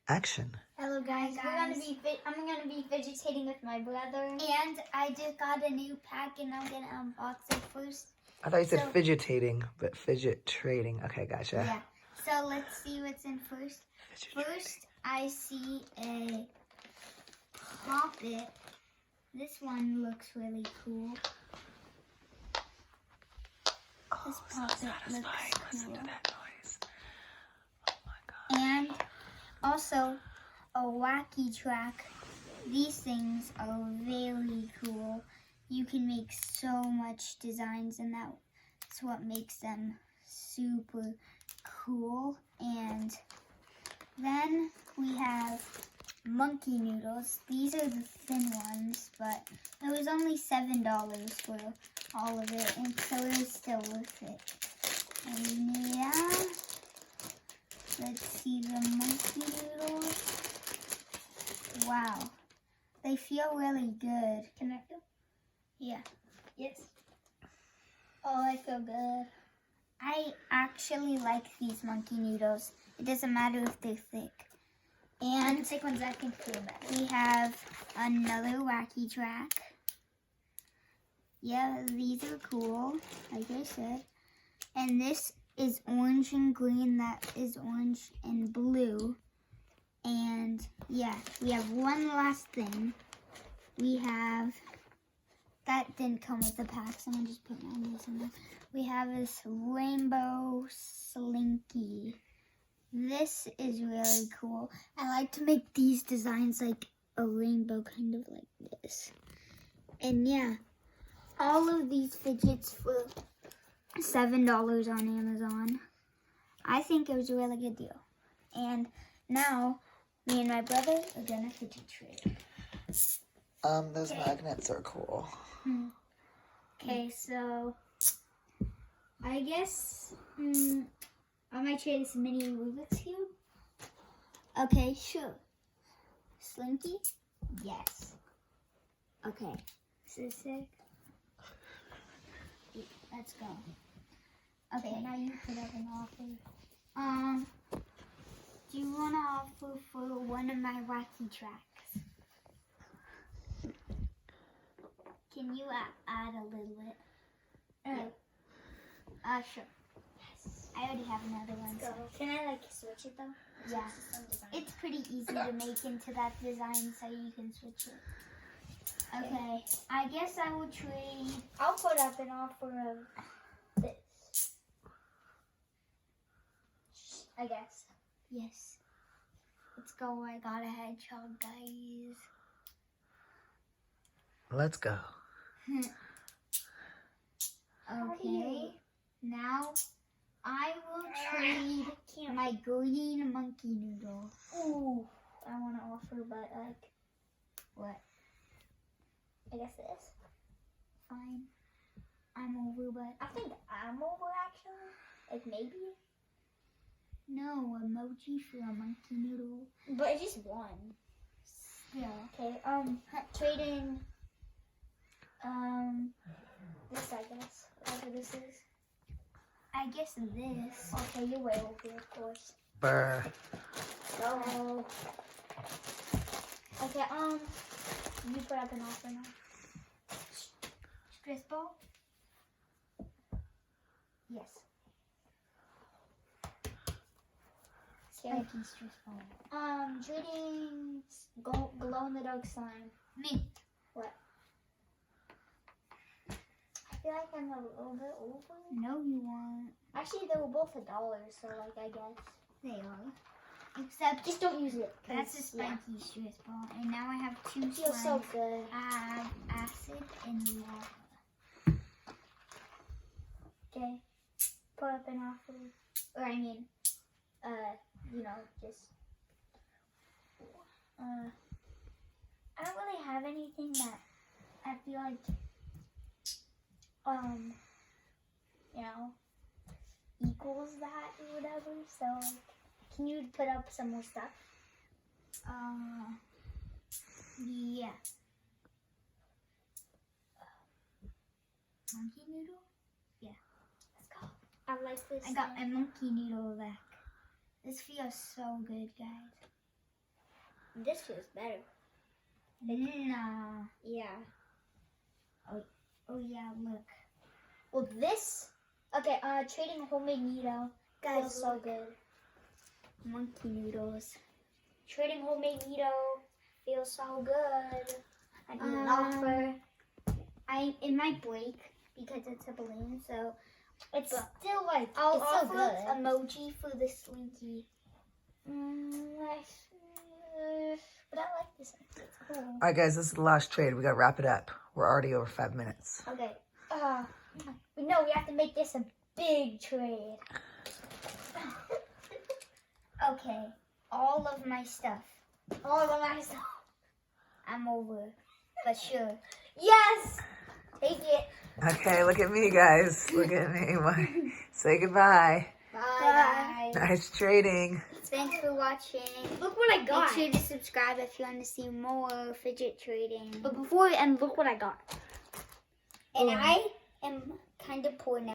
Action. Hello guys, I'm gonna be fidgeting with my brother, and I just got a new pack, and I'm gonna unbox it first. I thought you said fidgetating, but fidget trading. Okay, gotcha. Yeah. So let's see what's in first. First, I see a Poppet. This one looks really cool. This Poppet looks cool. Listen to that noise. Oh my god. And also a wacky track. These things are very cool. You can make so much designs, and that's what makes them super cool. And then we have monkey noodles. These are the thin ones, but it was only $7 for all of it, and so it was still worth it. And yeah, let's see the monkey noodles. Wow, they feel really good. Can I feel? Yeah. Yes. Oh, I feel good. I actually like these monkey noodles. It doesn't matter if they're thick. And the thick ones I think feel better. We have another wacky track. Yeah, these are cool, like I said. And this is orange and green. That is orange and blue. And yeah, we have one last thing. We have, that didn't come with the pack, so I'm gonna just put my names in there. We have this rainbow slinky. This is really cool. I like to make these designs like a rainbow, kind of like this. And yeah, all of these fidgets for $7 on Amazon. I think it was a really good deal. And now, me and my brother are gonna fidget trade. Those magnets are cool. Okay, so I guess I might trade this mini Rubik's Cube. Okay, sure. Slinky? Yes. Okay. This is sick. Let's go. Okay, now you put up an offer. Do you want to offer for one of my wacky tracks? Can you add a little bit? Sure. Yes. I already have another one. So. Can I like switch it though? Yeah. It's pretty easy to make into that design, so you can switch it. Okay. I guess I will trade. I'll put up an offer of this. I guess. Yes. Let's go. I got a hedgehog, guys. Let's go. Okay. Now I will trade my green monkey noodle. Ooh, I want to offer, but like, What? I guess this. Fine. I'm over, but I think I'm over actually. Like maybe. no emoji for a monkey noodle. But it's just one. Yeah. Okay. Trading. This I guess. Whatever this is. I guess this. Okay, you're way over, of course. Brr. So. Okay. You put up an offer now. Stress ball? Yes. Spiky stress ball. Trading glow in the dark slime. Me. What? I feel like I'm a little bit over. No, you aren't. Actually, they were both $1, so like I guess. They are. Except Just don't use it. that's a spiky stress ball. And now I have two It feels slimes. so good. I have acid and lava. Okay. Put up an offer. Or I mean, you know, just. I don't really have anything that I feel like, you know, equals that or whatever. So, can you put up some more stuff? Yeah. Monkey noodle? Let's go. I like this. I got my monkey noodle back. This feels so good, guys. This feels better. Nah. Yeah. Oh yeah, look. Well, this. Okay. Trading homemade Nito feels so good. Monkey noodles. Trading homemade Nito feels so good. I need an offer. It might break because it's a balloon, so It's but still like I'll it's so offer good. emoji for the slinky. But I like this. It's cool. All right, guys, this is the last trade. We got to wrap it up. We're already over 5 minutes. Okay. We know we have to make this a big trade. Okay, all of my stuff. All of my stuff. I'm over, but sure. Yes. Take it. Okay, look at me, guys. Look at me. Say goodbye. Bye, guys. Nice trading. Thanks for watching. Look what I got. Make sure to subscribe if you want to see more fidget trading. But before we end, look what I got. And I am kind of poor now.